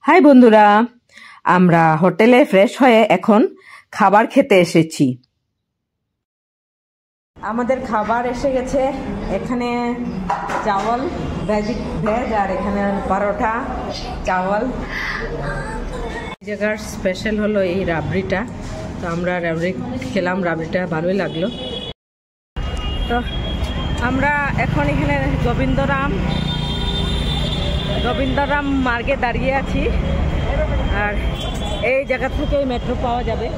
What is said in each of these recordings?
High বন্ধুরা, আমরা হোটেলে ফ্রেশ হয়ে এখন খাবার খেতে এসেছি। আমাদের খাবার এসে গেছে। এখানে চাওয়াল ভেজ আর এখানে পরোটা চাওয়াল। এই জায়গার স্পেশাল হলো এই রাবড়িটা। তো আমরা রাবড়ি খেলাম, রাবড়িটা ভালোই লাগলো। তো আমরা এখন এখানে গোবিন্দরাম মার্গে দাঁড়িয়ে আছি। আর এই জায়গা থেকে মেট্রো পাওয়া যাবে।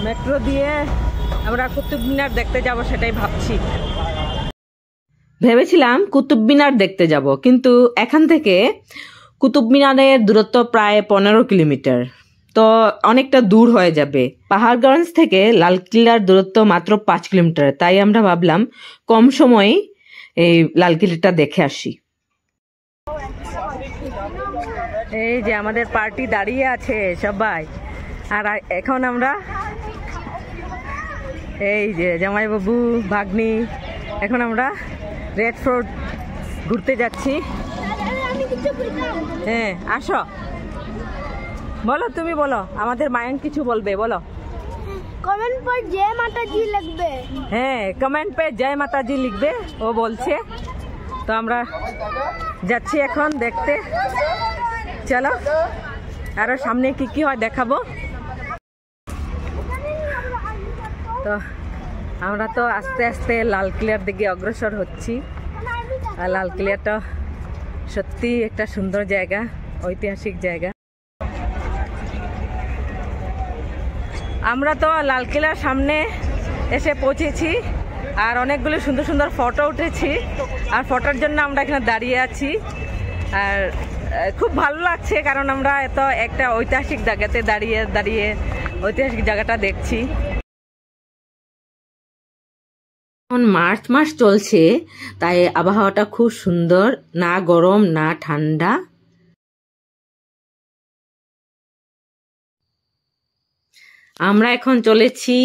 মেট্রো দিয়ে আমরা কুতুব মিনার দেখতে যাব, সেটাই ভাবছি। ভেবেছিলাম কুতুব মিনার দেখতে যাব, কিন্তু এখান থেকে কুতুব মিনারের দূরত্ব প্রায় 15 কিলোমিটার। তো অনেকটা দূর হয়ে যাবে। পাহাড়গঞ্জ থেকে লালকিল্লার দূরত্ব মাত্র 5 কিলোমিটার। তাই আমরা ভাবলাম কম সময়ে এই লালকিল্লাটা দেখে আসি। এই যে আমাদের পার্টি দাঁড়িয়ে আছে সবাই। আর এখন আমরা এই যে জামাইবাবু ভাগ্নি, এখন আমরা রেড ফোর্ট ঘুরতে যাচ্ছি। হ্যাঁ আসো, বলো, তুমি বলো, আমাদের মায়ন কিছু বলবে, বলো। কমেন্ট पर जय माता जी লিখবে। হ্যাঁ, কমেন্ট पे जय माता जी লিখবে, ও বলছে। তো আমরা যাচ্ছি এখন দেখতে। চলো আরো সামনে কি কি হয় দেখাবো। তো আমরা তো আস্তে আস্তে লালকিল্লার দিকে অগ্রসর হচ্ছি। আর লালকিল্লাটা সত্যি একটা সুন্দর জায়গা, ঐতিহাসিক জায়গা। আমরা তো লালকিল্লার সামনে এসে পৌঁছেছি আর অনেকগুলো সুন্দর সুন্দর ফটো উঠেছি। আর ফটোর জন্য আমরা এখানে দাঁড়িয়ে আছি। আর খুব ভালো লাগছে, কারণ আমরা এত একটা ঐতিহাসিক জায়গাতে দাঁড়িয়ে দাঁড়িয়ে ঐতিহাসিক জায়গাটা দেখছি। এখন মার্চ মাস চলছে, তাই আবহাওয়াটা খুব সুন্দর, না গরম না ঠান্ডা। আমরা এখন চলেছি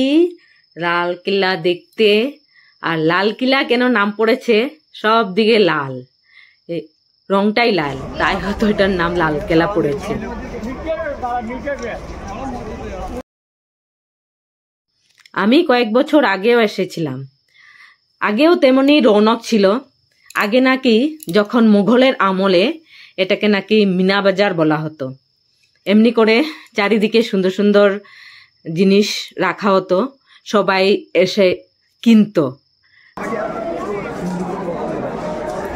লালকিল্লা দেখতে। আর লালকিল্লা কেন নাম পড়েছে, সব দিকে লাল, রংটাই লাল, তাই হয়তো এটার নাম লালকিল্লা পড়েছে। আমি কয়েক বছর আগেও এসেছিলাম, আগেও তেমনি রৌনক ছিল। আগে নাকি যখন মুঘলের আমলে এটাকে নাকি মিনা বাজার বলা হতো। এমনি করে চারিদিকে সুন্দর সুন্দর জিনিস রাখা হতো, সবাই এসে কিনতো।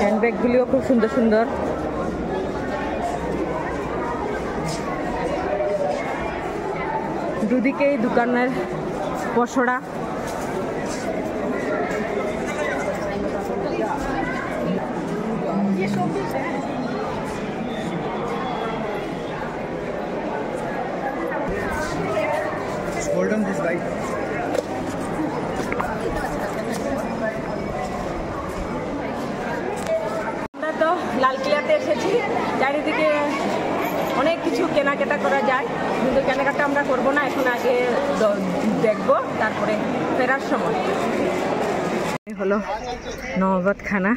হ্যান্ডব্যাগগুলিও খুব সুন্দর সুন্দর। দুদিকেই দোকানের পসরা। Hold on this guy. আমরা তো লালকিল্লাতে এসেছি, চারিদিকে অনেক কিছু কেনাকাটা করা যায়, কিন্তু কেনাকাটা আমরা করবো না, এখন আগে দেখবো, তারপরে ফেরার সময়। হলো নওয়াবাদ খানা।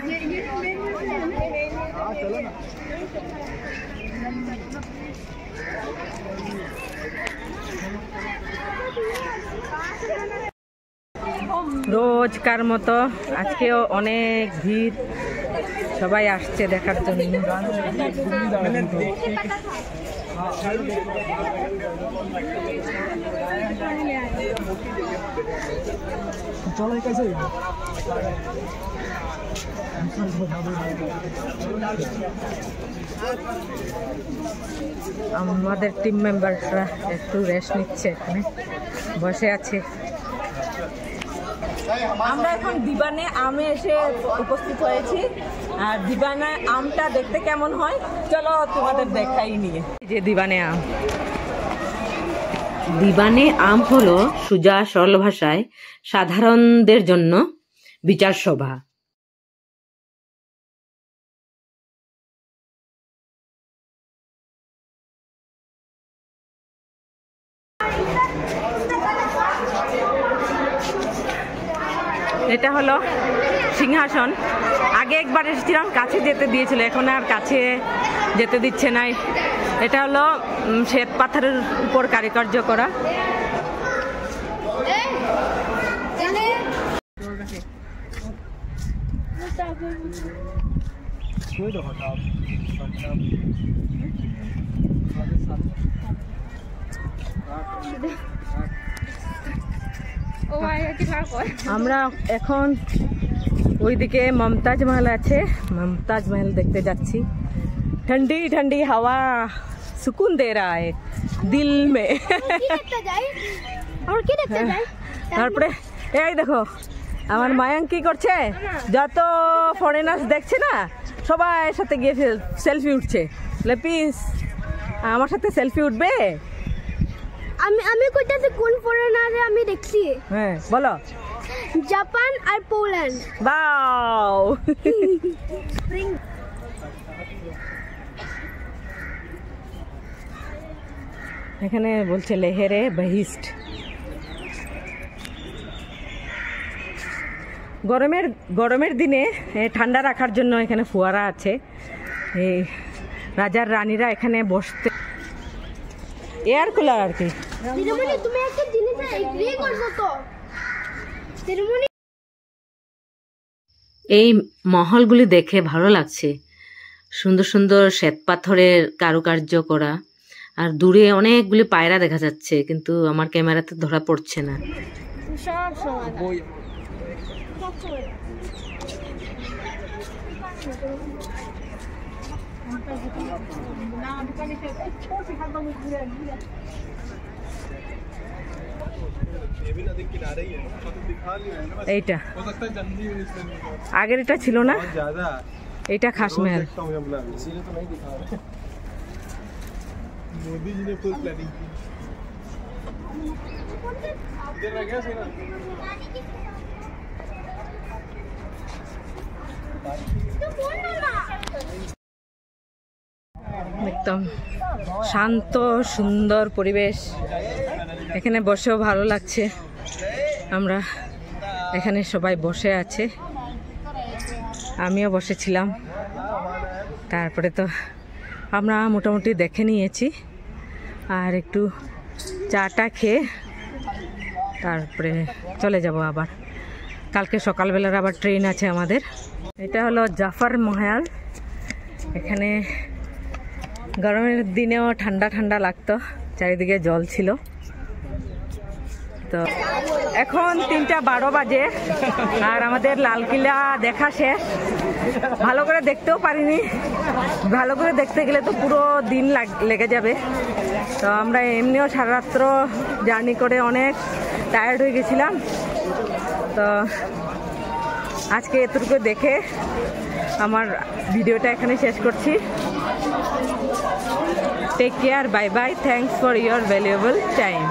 রোজকার মতো আজকেও অনেক ভিড়, সবাই আসছে দেখার জন্য। আমাদের টিম মেম্বাররা একটু রেস্ট নিচ্ছে, এখানে বসে আছে। আমরা এখন দিবানে আমে এসে উপস্থিত হয়েছি। আর দিবানে আমটা দেখতে কেমন হয় চলো তোমাদের দেখাই নিয়ে। যে দিবানে আম, দিবানে আম হলো সোজা সরল ভাষায় সাধারণদের জন্য বিচার সভা। এটা হলো সিংহাসন। আগে একবার এসেছিলাম, কাছে যেতে দিয়েছিল, এখন আর কাছে যেতে দিচ্ছে না। এটা হলো শ্বেত পাথরের উপর কারুকার্য করা। আমরা এখন ওইদিকে মমতাজ মহল আছে, মমতাজ মহল দেখতে যাচ্ছি। ठंडी ठंडी हवा सुकून दे रहा है दिल में। তারপরে এই দেখো আমার মায়াঙ্ক কি করছে, যত ফরেনার্স দেখছে না সবাই সাথে গিয়ে সেলফি উঠছে। প্লিজ আমার সাথে সেলফি উঠবে? আমি কইতাছি কোন ফরেনারে আমি দেখছি। হ্যাঁ বলো। জাপান আর পোল্যান্ড। বাও। এখানে বলছে লেহেরে বহিস্ট। গরমের দিনে ঠান্ডা রাখার জন্য এখানে ফোয়ারা আছে। এই রাজার রানীরা এখানে বসতে, এয়ার কুলার আর কি। তুমি একটা জিনিস এগ্রি করছো তো? এই মহলগুলি দেখে ভালো লাগছে, সুন্দর সুন্দর শ্বেত পাথরের কারুকার্য করা, আর দূরে অনেকগুলি পায়রা দেখা যাচ্ছে, কিন্তু আমার ক্যামেরাতে ধরা পড়ছে না। এইটা আগের এটা ছিল না, এটা খাস महल। मोदी जी ने फुल प्लानिंग की। इधर रह गया सीना। একদম শান্ত সুন্দর পরিবেশ, এখানে বসেও ভালো লাগছে। আমরা এখানে সবাই বসে আছে, আমিও বসেছিলাম। তারপরে তো আমরা মোটামুটি দেখে নিয়েছি, আর একটু চাটা খেয়ে তারপরে চলে যাব আবার। কালকে সকালবেলার আবার ট্রেন আছে আমাদের। এটা হলো জাফর মহল। এখানে গরমের দিনেও ঠান্ডা ঠান্ডা লাগতো, চারিদিকে জল ছিল। তো এখন 3:12 বাজে, আর আমাদের লালকিল্লা দেখা শেষ। ভালো করে দেখতেও পারিনি, ভালো করে দেখতে গেলে তো পুরো দিন লেগে যাবে। তো আমরা এমনিও সারা রাত্র জার্নি করে অনেক টায়ার্ড হয়ে গেছিলাম। তো আজকে এতটুকু দেখে আমার ভিডিওটা এখানে শেষ করছি। Take care, bye bye, thanks for your valuable time.